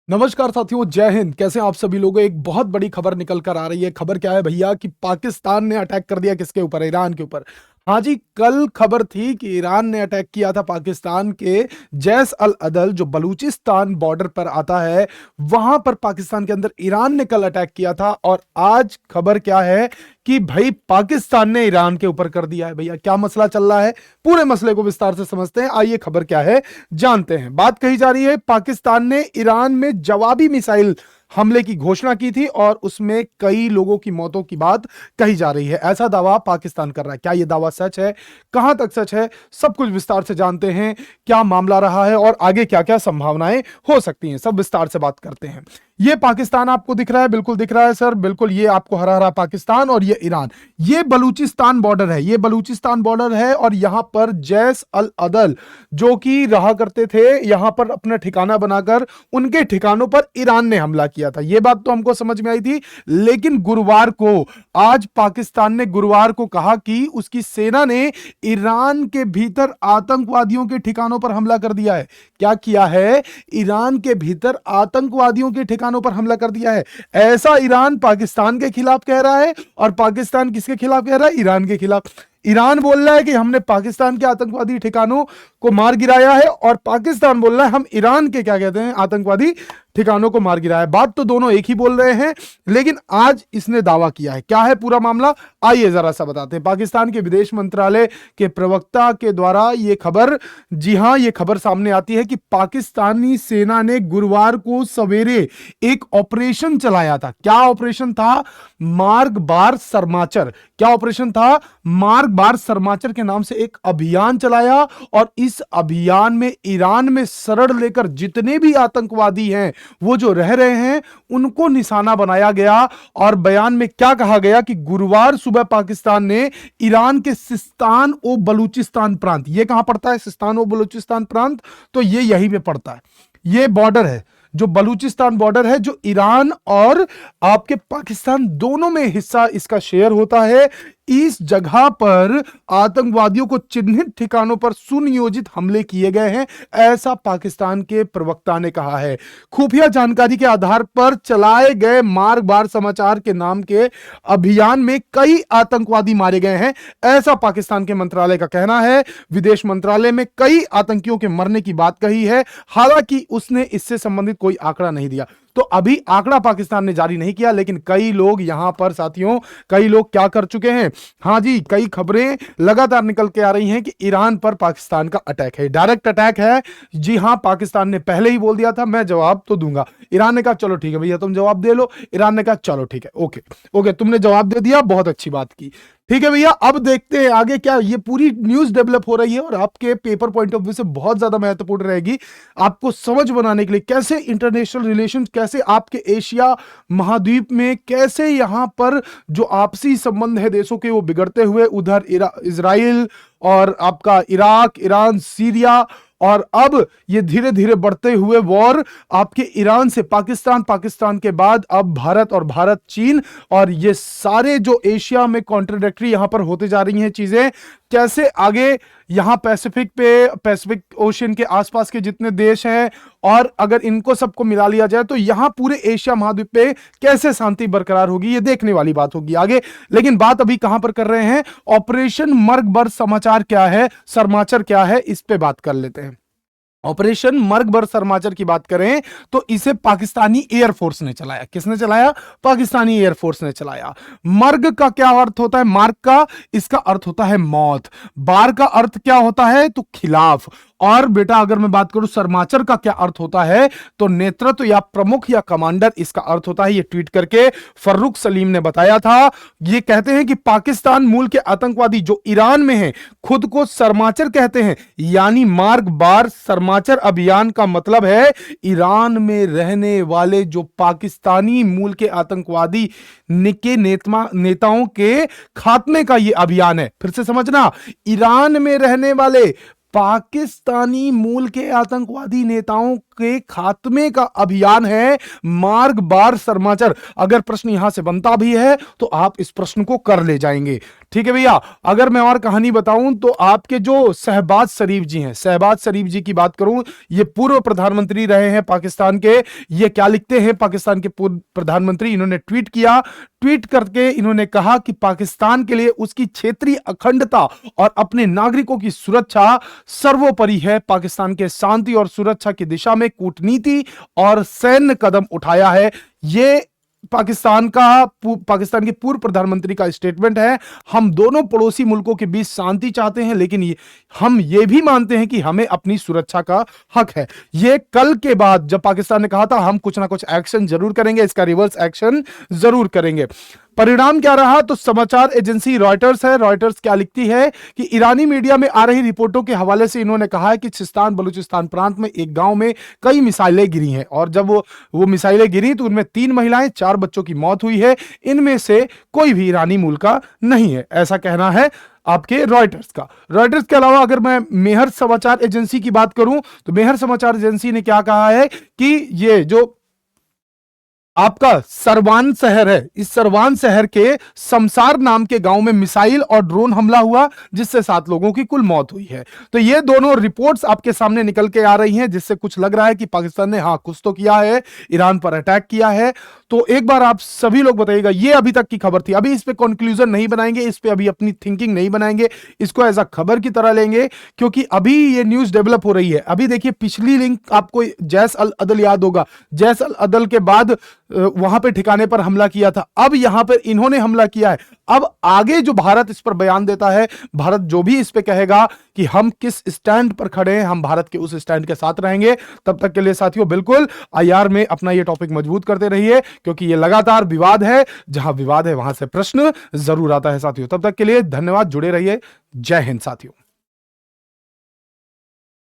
नमस्कार साथियों, जय हिंद। कैसे हैं आप सभी लोग। एक बहुत बड़ी खबर निकल कर आ रही है। खबर क्या है भैया कि पाकिस्तान ने अटैक कर दिया किसके ऊपर? ईरान के ऊपर। हाँ जी, कल खबर थी कि ईरान ने अटैक किया था पाकिस्तान के जैश अल अदल, जो बलूचिस्तान बॉर्डर पर आता है, वहां पर पाकिस्तान के अंदर ईरान ने कल अटैक किया था। और आज खबर क्या है कि भाई पाकिस्तान ने ईरान के ऊपर कर दिया है। भैया क्या मसला चल रहा है, पूरे मसले को विस्तार से समझते हैं। आइए खबर क्या है जानते हैं। बात कही जा रही है पाकिस्तान ने ईरान में जवाबी मिसाइल हमले की घोषणा की थी और उसमें कई लोगों की मौतों की बात कही जा रही है। ऐसा दावा पाकिस्तान कर रहा है। क्या यह दावा सच है, कहां तक सच है, सब कुछ विस्तार से जानते हैं। क्या मामला रहा है और आगे क्या क्या संभावनाएं हो सकती हैं, सब विस्तार से बात करते हैं। ये पाकिस्तान आपको दिख रहा है, बिल्कुल दिख रहा है सर, बिल्कुल। ये आपको हरा हरा पाकिस्तान और ये ईरान, ये बलूचिस्तान बॉर्डर है। ये बलूचिस्तान बॉर्डर है और यहां पर जैश अल अदल जो कि रहा करते थे, यहां पर अपना ठिकाना बनाकर उनके ठिकानों पर ईरान ने हमला किया था। यह बात तो हमको समझ में आई थी। लेकिन गुरुवार को, आज पाकिस्तान ने गुरुवार को कहा कि उसकी सेना ने ईरान के भीतर आतंकवादियों के ठिकानों पर हमला कर दिया है। क्या किया है? ईरान के भीतर आतंकवादियों के ठिकानों पर हमला कर दिया है। ऐसा ईरान पाकिस्तान के खिलाफ कह रहा है और पाकिस्तान किसके खिलाफ कह रहा है? ईरान के खिलाफ। ईरान बोल रहा है कि हमने पाकिस्तान के आतंकवादी ठिकानों को मार गिराया है और पाकिस्तान बोल रहा है हम ईरान के, क्या कहते हैं, आतंकवादी ठिकानों को मार गिराया है। बात तो दोनों एक ही बोल रहे हैं, लेकिन आज इसने दावा किया है। क्या है पूरा मामला, आइए जरा सा बताते हैं। पाकिस्तान के विदेश मंत्रालय के प्रवक्ता के द्वारा यह खबर, जी हां, यह खबर सामने आती है कि पाकिस्तानी सेना ने गुरुवार को सवेरे एक ऑपरेशन चलाया था। क्या ऑपरेशन था? मार्ग बार सरमाचर। क्या ऑपरेशन था? मार्ग बार सरमाचर के नाम से एक अभियान चलाया और इस अभियान में ईरान में शरण लेकर जितने भी आतंकवादी हैं, वो जो रह रहे हैं, उनको निशाना बनाया गया। और बयान में क्या कहा गया कि गुरुवार सुबह पाकिस्तान ने ईरान के सिस्तान ओ बलूचिस्तान प्रांत, ये कहां पड़ता है सिस्तान ओ बलूचिस्तान प्रांत? तो ये यहीं पे पड़ता है। ये बॉर्डर है, जो बलूचिस्तान बॉर्डर है, जो ईरान और आपके पाकिस्तान दोनों में हिस्सा इसका शेयर होता है। इस जगह पर आतंकवादियों को चिन्हित ठिकानों पर सुनियोजित हमले किए गए हैं, ऐसा पाकिस्तान के प्रवक्ता ने कहा है। खुफिया जानकारी के आधार पर चलाए गए मार्ग बार समाचार के नाम के अभियान में कई आतंकवादी मारे गए हैं, ऐसा पाकिस्तान के मंत्रालय का कहना है। विदेश मंत्रालय में कई आतंकियों के मरने की बात कही है, हालांकि उसने इससे संबंधित कोई आंकड़ा नहीं दिया। तो अभी आंकड़ा पाकिस्तान ने जारी नहीं किया, लेकिन कई लोग यहां पर साथियों, कई लोग क्या कर चुके हैं, हां जी, कई खबरें लगातार निकल के आ रही हैं कि ईरान पर पाकिस्तान का अटैक है, डायरेक्ट अटैक है। जी हां, पाकिस्तान ने पहले ही बोल दिया था मैं जवाब तो दूंगा। ईरान ने कहा चलो ठीक है भैया, तुम जवाब दे लो। ईरान ने कहा चलो ठीक है, ओके ओके, तुमने जवाब दे दिया, बहुत अच्छी बात की। ठीक है भैया, अब देखते हैं आगे क्या। ये पूरी न्यूज डेवलप हो रही है और आपके पेपर पॉइंट ऑफ व्यू से बहुत ज्यादा महत्वपूर्ण रहेगी, आपको समझ बनाने के लिए कैसे इंटरनेशनल रिलेशन, कैसे आपके एशिया महाद्वीप में, कैसे यहां पर जो आपसी संबंध है देशों के, वो बिगड़ते हुए उधर इजराइल और आपका इराक, ईरान, सीरिया, और अब ये धीरे धीरे बढ़ते हुए वॉर आपके ईरान से पाकिस्तान, पाकिस्तान के बाद अब भारत और भारत चीन, और ये सारे जो एशिया में कॉन्ट्राडिक्टरी यहां पर होते जा रही हैं चीजें, कैसे आगे यहां पैसिफिक ओशियन के आसपास के जितने देश हैं, और अगर इनको सबको मिला लिया जाए तो यहां पूरे एशिया महाद्वीप पे कैसे शांति बरकरार होगी, ये देखने वाली बात होगी आगे। लेकिन बात अभी कहां पर कर रहे हैं, ऑपरेशन मर्ग बर समाचार क्या है, सरमाचर क्या है, इस पे बात कर लेते हैं। ऑपरेशन मर्ग बर सरमाचर की बात करें तो इसे पाकिस्तानी एयरफोर्स ने चलाया। किसने चलाया? पाकिस्तानी एयरफोर्स ने चलाया। मर्ग का क्या अर्थ होता है? मार्ग का, इसका अर्थ होता है मौत। बार का अर्थ क्या होता है? तो खिलाफ। और बेटा अगर मैं बात करूं सरमाचर का क्या अर्थ होता है, तो नेतृत्व या प्रमुख या कमांडर इसका अर्थ होता है। ये ट्वीट करके फर्रुख सलीम ने बताया था। ये कहते हैं कि पाकिस्तान मूल के आतंकवादी जो ईरान में हैं, खुद को सरमाचर कहते हैं, यानी मार्ग बार सरमाचर अभियान का मतलब है ईरान में रहने वाले जो पाकिस्तानी मूल के आतंकवादी के नेताओं के खात्मे का ये अभियान है। फिर से समझना, ईरान में रहने वाले पाकिस्तानी मूल के आतंकवादी नेताओं के खात्मे का अभियान है मार्ग बार शर्माचर। अगर प्रश्न यहां से बनता भी है तो आप इस प्रश्न को कर ले जाएंगे। ठीक है भैया। अगर मैं और कहानी बताऊं तो आपके जो शहबाज शरीफ जी हैं, शहबाज शरीफ जी की बात करूं, ये पूर्व प्रधानमंत्री रहे हैं पाकिस्तान के। ये क्या लिखते हैं पाकिस्तान के पूर्व प्रधानमंत्री, इन्होंने ट्वीट किया। ट्वीट करके इन्होंने कहा कि पाकिस्तान के लिए उसकी क्षेत्रीय अखंडता और अपने नागरिकों की सुरक्षा सर्वोपरि है। पाकिस्तान के शांति और सुरक्षा की दिशा में कूटनीति और सैन्य कदम उठाया है। ये पाकिस्तान के पूर्व प्रधानमंत्री का स्टेटमेंट है। हम दोनों पड़ोसी मुल्कों के बीच शांति चाहते हैं, लेकिन हम ये भी मानते हैं कि हमें अपनी सुरक्षा का हक है। ये कल के बाद जब पाकिस्तान ने कहा था हम कुछ ना कुछ एक्शन जरूर करेंगे, इसका रिवर्स एक्शन जरूर करेंगे। परिणाम क्या रहा? तो समाचार एजेंसी रॉयटर्स है, रॉयटर्स क्या लिखती है कि ईरानी मीडिया में आ रही रिपोर्टों के हवाले से इन्होंने कहा है कि सिस्तान बलूचिस्तान प्रांत में एक गांव में कई मिसाइलें गिरी हैं, और जब वो मिसाइलें गिरी तो उनमें 3 महिलाएं 4 बच्चों की मौत हुई है। इनमें से कोई भी ईरानी मूल का नहीं है, ऐसा कहना है आपके रॉयटर्स का। रॉयटर्स के अलावा अगर मैं मेहर समाचार एजेंसी की बात करूं तो मेहर समाचार एजेंसी ने क्या कहा है कि ये जो आपका सरवान शहर है, इस सरवान शहर के शमसार नाम के गांव में मिसाइल और ड्रोन हमला हुआ, जिससे 7 लोगों की कुल मौत हुई है। तो ये दोनों रिपोर्ट्स आपके सामने निकल के आ रही हैं, जिससे कुछ लग रहा है कि पाकिस्तान ने कुछ तो किया है, ईरान पर अटैक किया है। तो एक बार आप सभी लोग बताइएगा, ये अभी तक की खबर थी, अभी इस पे कंक्लूजन नहीं बनाएंगे, इस पे अभी अपनी थिंकिंग नहीं बनाएंगे, इसको एज अ खबर की तरह लेंगे, क्योंकि अभी ये न्यूज डेवलप हो रही है। अभी देखिए पिछली लिंक आपको जैश अल अदल याद होगा, जैश अल अदल के बाद वहां पे ठिकाने पर हमला किया था, अब यहां पर इन्होंने हमला किया है। अब आगे जो भारत इस पर बयान देता है, भारत जो भी इस पे कहेगा कि हम किस स्टैंड पर खड़े हैं, हम भारत के उस स्टैंड के साथ रहेंगे। तब तक के लिए साथियों बिल्कुल आईआर में अपना ये टॉपिक मजबूत करते रहिए, क्योंकि ये लगातार विवाद है, जहां विवाद है वहां से प्रश्न जरूर आता है साथियों। तब तक के लिए धन्यवाद, जुड़े रहिए। जय हिंद साथियों।